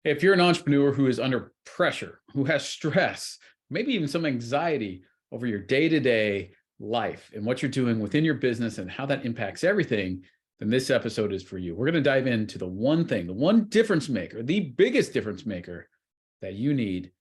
If you're an entrepreneur who is under pressure, who has stress, maybe even some anxiety over your day-to-day life and what you're doing within your business and how that impacts everything, then this episode is for you. We're going to dive into the one thing, the one difference maker, the biggest difference maker that you need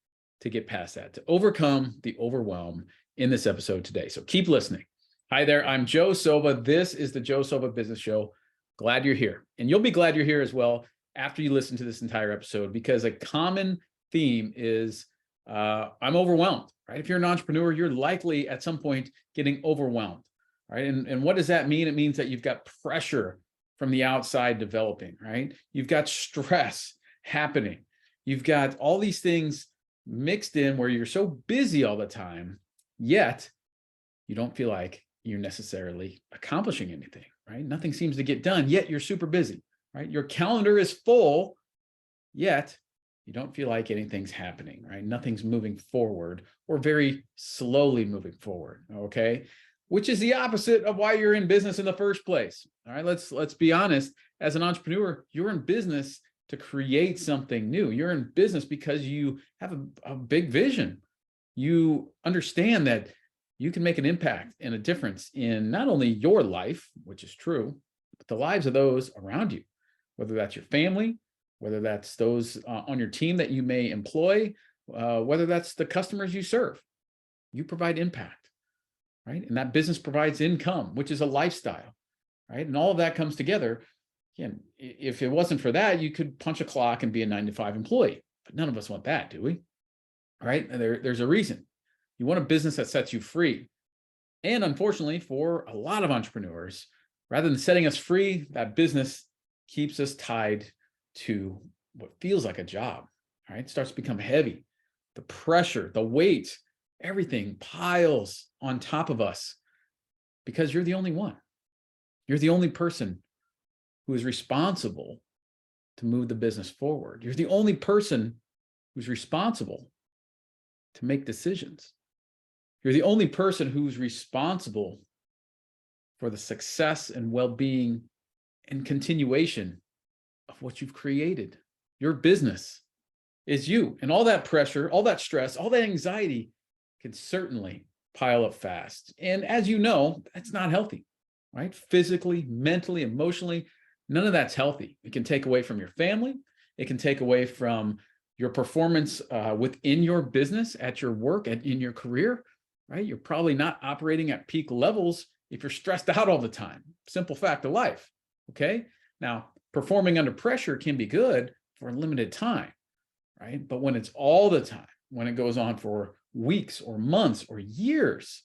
to get past that, to overcome the overwhelm in this episode today. So keep listening. Hi there, I'm Joe Silva. This is the Joe Silva Business Show. Glad you're here. And you'll be glad you're here as well after you listen to this entire episode, because a common theme is I'm overwhelmed, right? If you're an entrepreneur, you're likely at some point getting overwhelmed, right? And what does that mean? It means that you've got pressure from the outside developing, right? You've got stress happening. You've got all these things mixed in where you're so busy all the time, yet you don't feel like you're necessarily accomplishing anything, right? Nothing seems to get done, yet you're super busy, right? Your calendar is full, yet you don't feel like anything's happening, right? Nothing's moving forward, or very slowly moving forward, okay? Which is the opposite of why you're in business in the first place. All right, let's be honest. As an entrepreneur, you're in business to create something new. You're in business because you have a big vision. You understand that you can make an impact and a difference in not only your life, which is true, but the lives of those around you, whether that's your family, whether that's those on your team that you may employ, whether that's the customers you serve. You provide impact, right? And that business provides income, which is a lifestyle, right? And all of that comes together. Again, if it wasn't for that, you could punch a clock and be a 9-to-5 employee, but none of us want that, do we? All right, there's a reason. You want a business that sets you free. And unfortunately, for a lot of entrepreneurs, rather than setting us free, that business keeps us tied to what feels like a job, right? It starts to become heavy. The pressure, the weight, everything piles on top of us because you're the only one. You're the only person who is responsible to move the business forward. You're the only person who's responsible to make decisions. You're the only person who's responsible for the success and well-being and continuation of what you've created. Your business is you. And all that pressure, all that stress, all that anxiety can certainly pile up fast. And as you know, that's not healthy, right? Physically, mentally, emotionally, none of that's healthy. It can take away from your family. It can take away from your performance within your business, at your work, and in your career, right? You're probably not operating at peak levels if you're stressed out all the time. Simple fact of life, okay? Now, performing under pressure can be good for a limited time, right? But when it's all the time, when it goes on for weeks or months or years,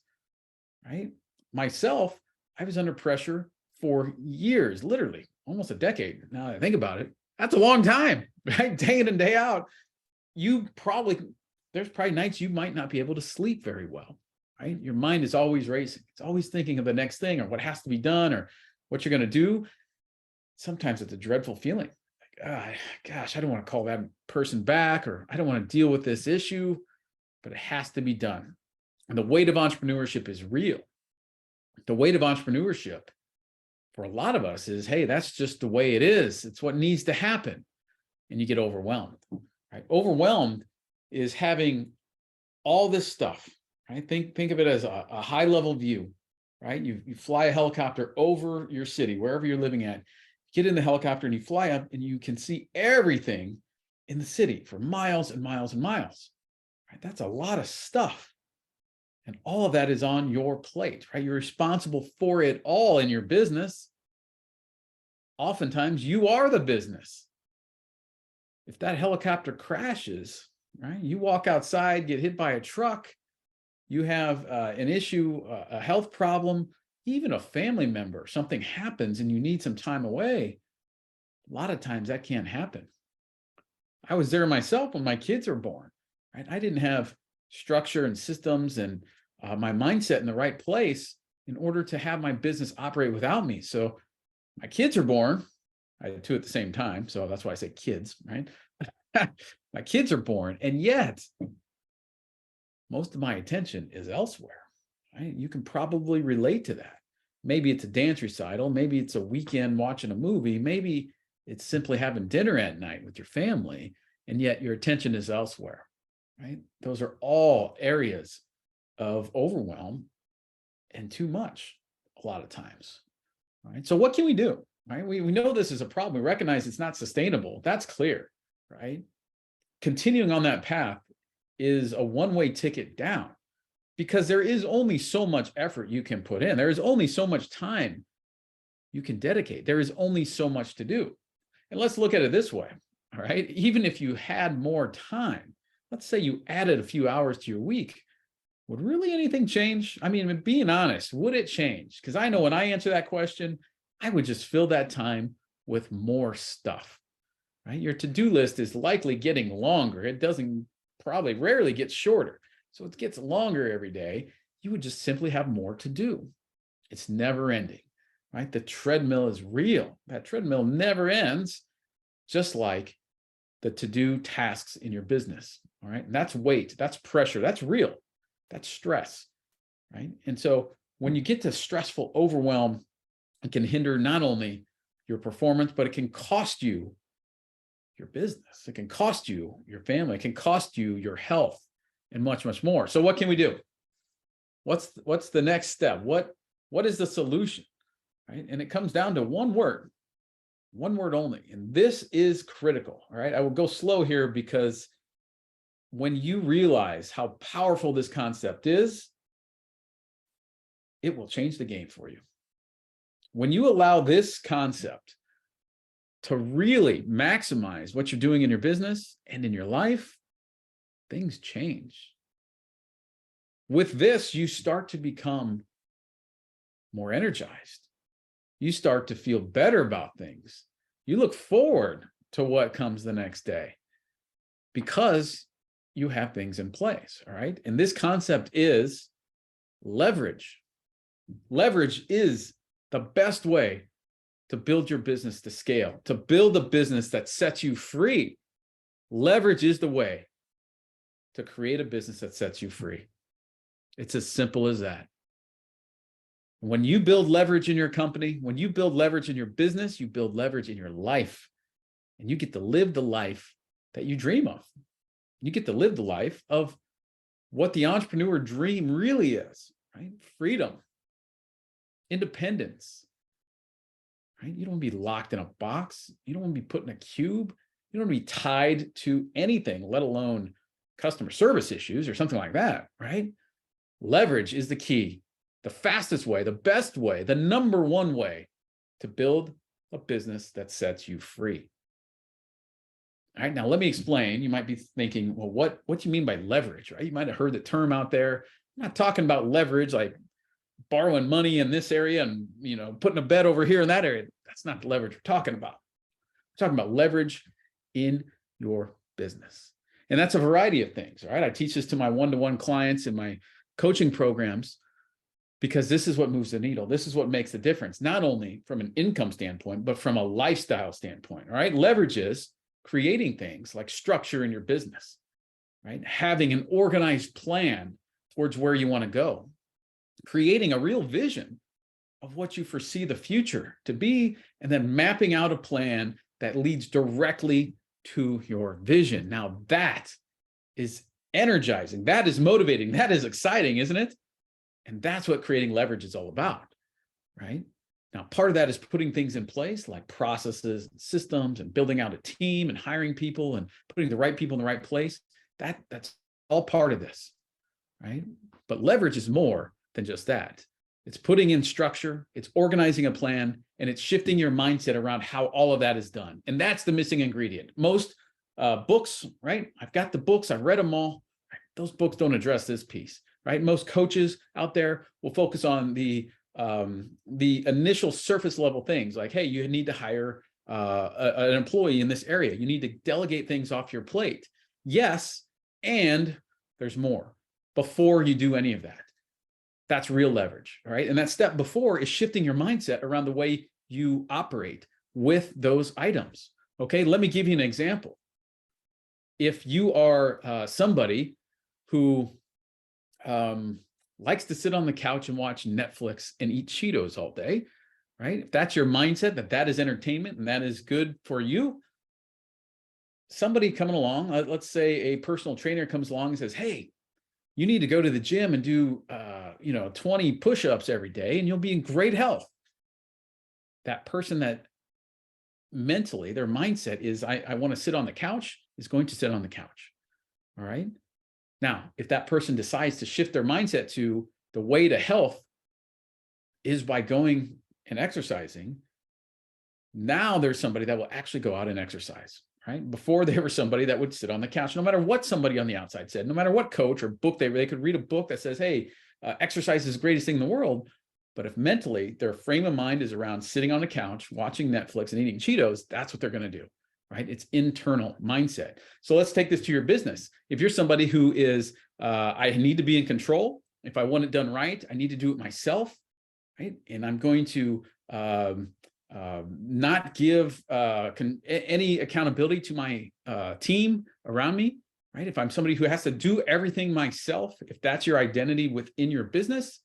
right? Myself, I was under pressure for years, literally almost a decade. Now that I think about it, that's a long time, right? Day in and day out. There's probably nights you might not be able to sleep very well, right? Your mind is always racing. It's always thinking of the next thing or what has to be done or what you're going to do. Sometimes it's a dreadful feeling. Like, gosh, I don't want to call that person back, or I don't want to deal with this issue, but it has to be done. And the weight of entrepreneurship is real. The weight of entrepreneurship for a lot of us is, hey, that's just the way it is. It's what needs to happen. And you get overwhelmed, right? Overwhelmed is having all this stuff, right? Think of it as a high level view, right? You fly a helicopter over your city, wherever you're living at, get in the helicopter and you fly up and you can see everything in the city for miles and miles and miles, right? That's a lot of stuff. And all of that is on your plate, right? You're responsible for it all in your business. Oftentimes you are the business. If that helicopter crashes, right? You walk outside, get hit by a truck, you have an issue, a health problem, even a family member, something happens and you need some time away. A lot of times that can't happen. I was there myself when my kids were born, right? I didn't have structure and systems and my mindset in the right place in order to have my business operate without me. So my kids are born. I had two at the same time, so that's why I say kids, right? My kids are born, and yet most of my attention is elsewhere, right? You can probably relate to that. Maybe it's a dance recital, maybe it's a weekend watching a movie, maybe it's simply having dinner at night with your family, and yet your attention is elsewhere, right? Those are all areas of overwhelm and too much a lot of times, right? So what can we do, right? We know this is a problem. We recognize it's not sustainable. That's clear, right? Continuing on that path is a one-way ticket down, because there is only so much effort you can put in. There is only so much time you can dedicate. There is only so much to do. And let's look at it this way, all right? Even if you had more time, let's say you added a few hours to your week, would really anything change? I mean, being honest, would it change? Because I know when I answer that question, I would just fill that time with more stuff, right? Your to-do list is likely getting longer. It doesn't probably rarely gets shorter. So it gets longer every day. You would just simply have more to do. It's never ending, right? The treadmill is real. That treadmill never ends, just like the to-do tasks in your business, all right? And that's weight, that's pressure, that's real. That's stress, right? And so when you get to stressful overwhelm, it can hinder not only your performance, but it can cost you your business. It can cost you your family. It can cost you your health and much, much more. So what can we do? What's the next step? What is the solution, right? And it comes down to one word only. And this is critical, all right? I will go slow here because when you realize how powerful this concept is, it will change the game for you. When you allow this concept to really maximize what you're doing in your business and in your life, things change. With this, you start to become more energized. You start to feel better about things. You look forward to what comes the next day because you have things in place, all right? And this concept is leverage. Leverage is the best way to build your business to scale, to build a business that sets you free. Leverage is the way to create a business that sets you free. It's as simple as that. When you build leverage in your company, when you build leverage in your business, you build leverage in your life, and you get to live the life that you dream of. You get to live the life of what the entrepreneur dream really is, right? Freedom, independence, right? You don't want to be locked in a box. You don't want to be put in a cube. You don't want to be tied to anything, let alone customer service issues or something like that, right? Leverage is the key, the fastest way, the best way, the number one way to build a business that sets you free. All right, now let me explain. You might be thinking, well, what do you mean by leverage, right? You might have heard the term out there. I'm not talking about leverage like borrowing money in this area and, putting a bet over here in that area. That's not the leverage we're talking about. We're talking about leverage in your business. And that's a variety of things, all right? I teach this to my one-to-one clients in my coaching programs because this is what moves the needle. This is what makes the difference, not only from an income standpoint, but from a lifestyle standpoint, all right? Leverage is creating things like structure in your business, right? Having an organized plan towards where you want to go, creating a real vision of what you foresee the future to be, and then mapping out a plan that leads directly to your vision. Now that is energizing. That is motivating. That is exciting, isn't it? And that's what creating leverage is all about, right? Now, part of that is putting things in place like processes and systems and building out a team and hiring people and putting the right people in the right place. That's all part of this, right? But leverage is more than just that. It's putting in structure, it's organizing a plan, and it's shifting your mindset around how all of that is done. And that's the missing ingredient. Most books, right? I've got the books, I've read them all. Those books don't address this piece, right? Most coaches out there will focus on the initial surface level things like, hey, you need to hire an employee in this area. You need to delegate things off your plate. Yes, and there's more before you do any of that. That's real leverage, all right? And that step before is shifting your mindset around the way you operate with those items, okay? Let me give you an example. If you are somebody who likes to sit on the couch and watch Netflix and eat Cheetos all day, right? If that's your mindset, that is entertainment and that is good for you, somebody coming along, let's say a personal trainer comes along and says, hey, you need to go to the gym and do 20 push-ups every day and you'll be in great health. That person that mentally, their mindset is, I want to sit on the couch, is going to sit on the couch. All right. Now, if that person decides to shift their mindset to the way to health is by going and exercising, now there's somebody that will actually go out and exercise, right? Before they were somebody that would sit on the couch, no matter what somebody on the outside said, no matter what coach or book they could read a book that says, hey, exercise is the greatest thing in the world. But if mentally their frame of mind is around sitting on the couch, watching Netflix and eating Cheetos, that's what they're going to do, right? It's internal mindset. So let's take this to your business. If you're somebody who is, I need to be in control. If I want it done right, I need to do it myself, right? And I'm going to not give any accountability to my team around me, right? If I'm somebody who has to do everything myself, if that's your identity within your business,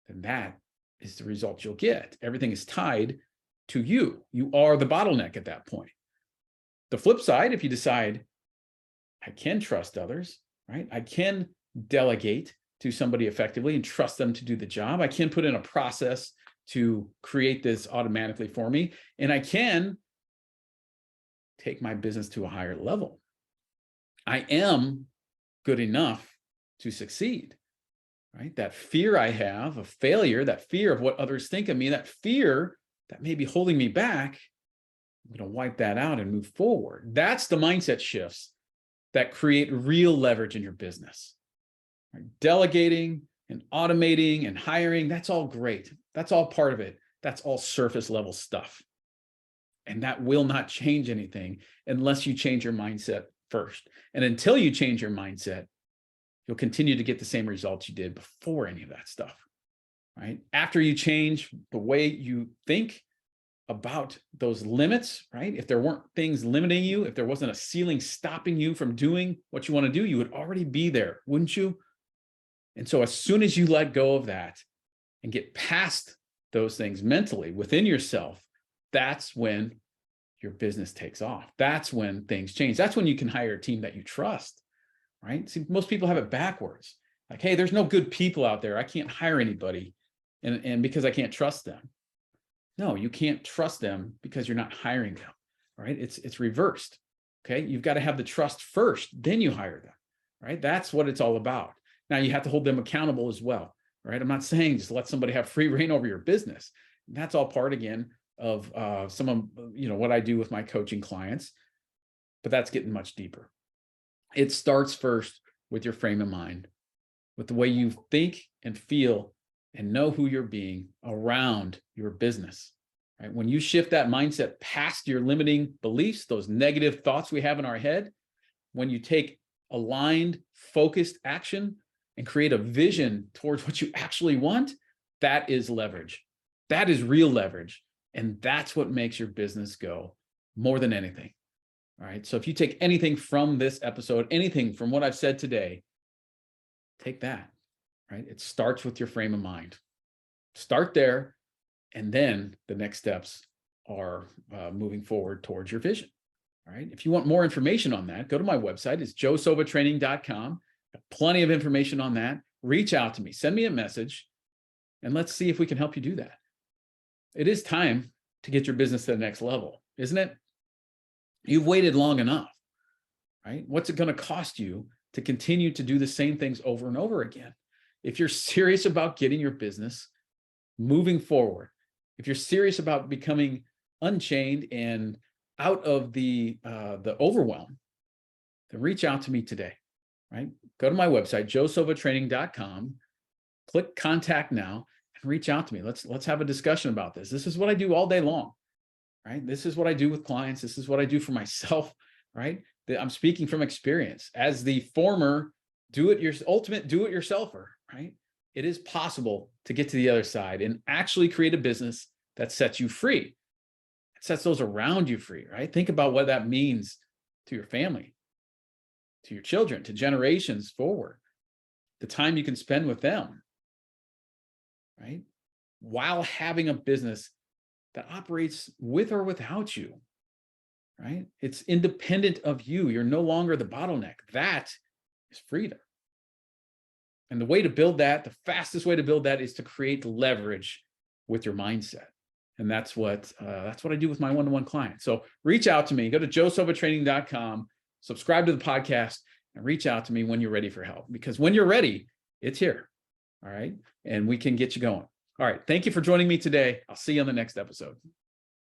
then that is the result you'll get. Everything is tied to you. You are the bottleneck at that point. The flip side, if you decide, I can trust others, right? I can delegate to somebody effectively and trust them to do the job. I can put in a process to create this automatically for me. And I can take my business to a higher level. I am good enough to succeed, right? That fear I have of failure, that fear of what others think of me, that fear that may be holding me back, I'm going to wipe that out and move forward. That's the mindset shifts that create real leverage in your business. Right? Delegating and automating and hiring, that's all great. That's all part of it. That's all surface level stuff. And that will not change anything unless you change your mindset first. And until you change your mindset, you'll continue to get the same results you did before any of that stuff, right? After you change the way you think about those limits, right? If there weren't things limiting you, if there wasn't a ceiling stopping you from doing what you want to do, you would already be there, wouldn't you? And so as soon as you let go of that and get past those things mentally within yourself, that's when your business takes off. That's when things change. That's when you can hire a team that you trust, right? See, most people have it backwards. Like, hey, there's no good people out there. I can't hire anybody and because I can't trust them. No, you can't trust them because you're not hiring them, right? It's reversed, okay? You've got to have the trust first, then you hire them, right? That's what it's all about. Now you have to hold them accountable as well, right? I'm not saying just let somebody have free reign over your business. That's all part, again, of some of what I do with my coaching clients, but that's getting much deeper. It starts first with your frame of mind, with the way you think and feel and know who you're being around your business, right? When you shift that mindset past your limiting beliefs, those negative thoughts we have in our head, when you take aligned, focused action and create a vision towards what you actually want, that is leverage. That is real leverage. And that's what makes your business go more than anything. All right. So if you take anything from this episode, anything from what I've said today, take that, right? It starts with your frame of mind. Start there. And then the next steps are moving forward towards your vision. All right. If you want more information on that, go to my website. It's joesovatraining.com. Plenty of information on that. Reach out to me, send me a message, and let's see if we can help you do that. It is time to get your business to the next level, isn't it? You've waited long enough, right? What's it going to cost you to continue to do the same things over and over again? If you're serious about getting your business moving forward, if you're serious about becoming unchained and out of the overwhelm, then reach out to me today, right? Go to my website, joesovatraining.com, click contact now, and reach out to me. Let's have a discussion about this. This is what I do all day long, right? This is what I do with clients. This is what I do for myself, right? I'm speaking from experience as the former ultimate do-it-yourselfer, right? It is possible to get to the other side and actually create a business that sets you free. It sets those around you free, right? Think about what that means to your family, to your children, to generations forward, the time you can spend with them, right? While having a business that operates with or without you, right? It's independent of you. You're no longer the bottleneck. That is freedom. And the way to build that, the fastest way to build that is to create leverage with your mindset. And that's what I do with my one-to-one clients. So reach out to me, go to joesobatraining.com, subscribe to the podcast, and reach out to me when you're ready for help. Because when you're ready, it's here. All right. And we can get you going. All right. Thank you for joining me today. I'll see you on the next episode.